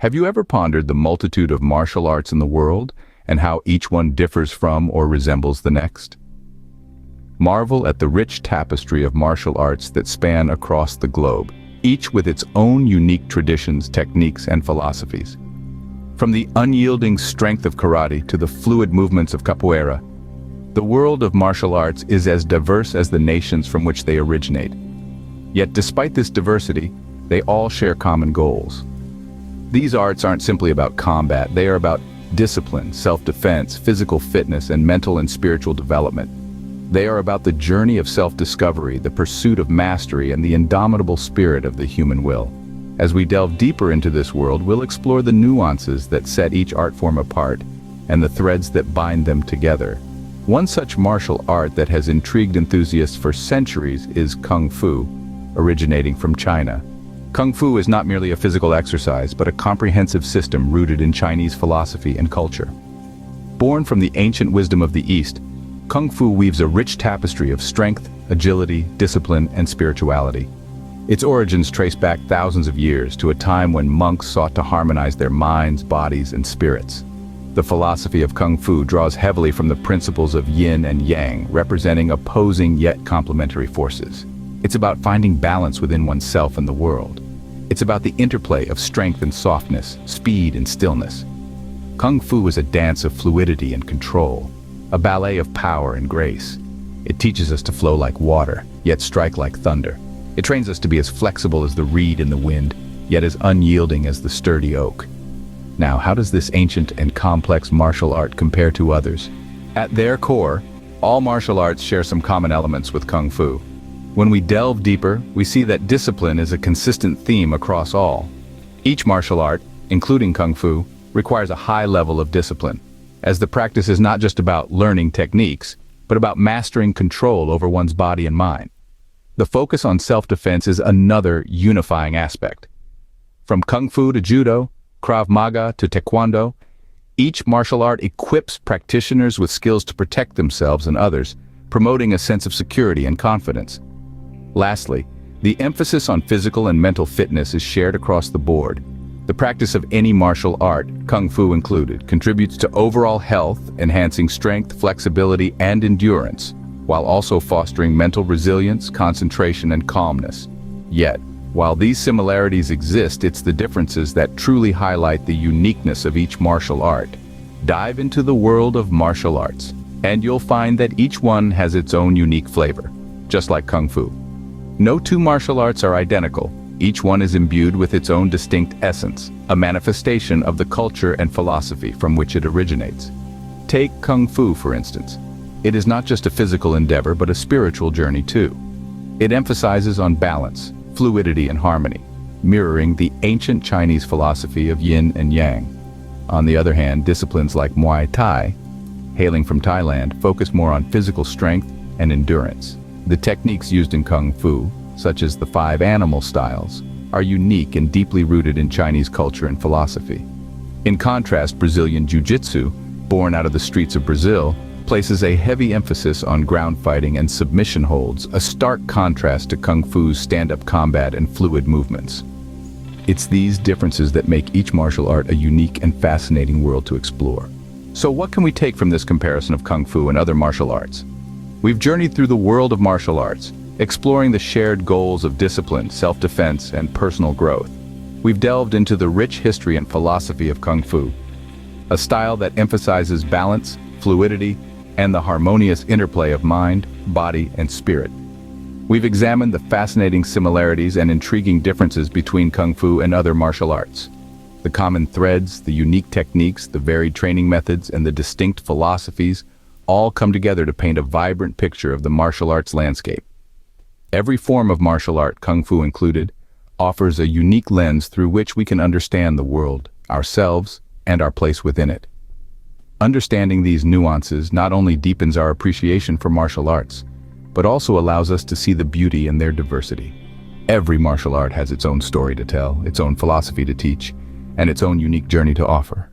Have you ever pondered the multitude of martial arts in the world and how each one differs from or resembles the next? Marvel at the rich tapestry of martial arts that span across the globe, each with its own unique traditions, techniques, and philosophies. From the unyielding strength of karate to the fluid movements of capoeira, the world of martial arts is as diverse as the nations from which they originate. Yet despite this diversity, they all share common goals. These arts aren't simply about combat, they are about discipline, self-defense, physical fitness, and mental and spiritual development. They are about the journey of self-discovery, the pursuit of mastery, and the indomitable spirit of the human will. As we delve deeper into this world, we'll explore the nuances that set each art form apart and the threads that bind them together. One such martial art that has intrigued enthusiasts for centuries is Kung Fu, originating from China. Kung Fu is not merely a physical exercise, but a comprehensive system rooted in Chinese philosophy and culture. Born from the ancient wisdom of the East, Kung Fu weaves a rich tapestry of strength, agility, discipline, and spirituality. Its origins trace back thousands of years to a time when monks sought to harmonize their minds, bodies, and spirits. The philosophy of Kung Fu draws heavily from the principles of yin and yang, representing opposing yet complementary forces. It's about finding balance within oneself and the world. It's about the interplay of strength and softness, speed and stillness. Kung Fu is a dance of fluidity and control, a ballet of power and grace. It teaches us to flow like water, yet strike like thunder. It trains us to be as flexible as the reed in the wind, yet as unyielding as the sturdy oak. Now, how does this ancient and complex martial art compare to others? At their core, all martial arts share some common elements with Kung Fu. When we delve deeper, we see that discipline is a consistent theme across all. Each martial art, including Kung Fu, requires a high level of discipline, as the practice is not just about learning techniques, but about mastering control over one's body and mind. The focus on self-defense is another unifying aspect. From Kung Fu to Judo, Krav Maga to Taekwondo, each martial art equips practitioners with skills to protect themselves and others, promoting a sense of security and confidence. Lastly, the emphasis on physical and mental fitness is shared across the board. The practice of any martial art, Kung Fu included, contributes to overall health, enhancing strength, flexibility, and endurance, while also fostering mental resilience, concentration, and calmness. Yet, while these similarities exist, it's the differences that truly highlight the uniqueness of each martial art. Dive into the world of martial arts, and you'll find that each one has its own unique flavor, just like Kung Fu. No two martial arts are identical. Each one is imbued with its own distinct essence, a manifestation of the culture and philosophy from which it originates. Take Kung Fu, for instance. It is not just a physical endeavor, but a spiritual journey too. It emphasizes on balance, fluidity, and harmony, mirroring the ancient Chinese philosophy of yin and yang. On the other hand, disciplines like Muay Thai, hailing from Thailand, focus more on physical strength and endurance. The techniques used in Kung Fu, such as the 5 animal styles, are unique and deeply rooted in Chinese culture and philosophy. In contrast, Brazilian Jiu-Jitsu, born out of the streets of Brazil, places a heavy emphasis on ground fighting and submission holds, a stark contrast to Kung Fu's stand-up combat and fluid movements. It's these differences that make each martial art a unique and fascinating world to explore. So what can we take from this comparison of Kung Fu and other martial arts? We've journeyed through the world of martial arts, exploring the shared goals of discipline, self-defense, and personal growth. We've delved into the rich history and philosophy of Kung Fu, a style that emphasizes balance, fluidity, and the harmonious interplay of mind, body, and spirit. We've examined the fascinating similarities and intriguing differences between Kung Fu and other martial arts. The common threads, the unique techniques, the varied training methods, and the distinct philosophies all come together to paint a vibrant picture of the martial arts landscape. Every form of martial art, Kung Fu included, offers a unique lens through which we can understand the world, ourselves, and our place within it. Understanding these nuances not only deepens our appreciation for martial arts, but also allows us to see the beauty in their diversity. Every martial art has its own story to tell, its own philosophy to teach, and its own unique journey to offer.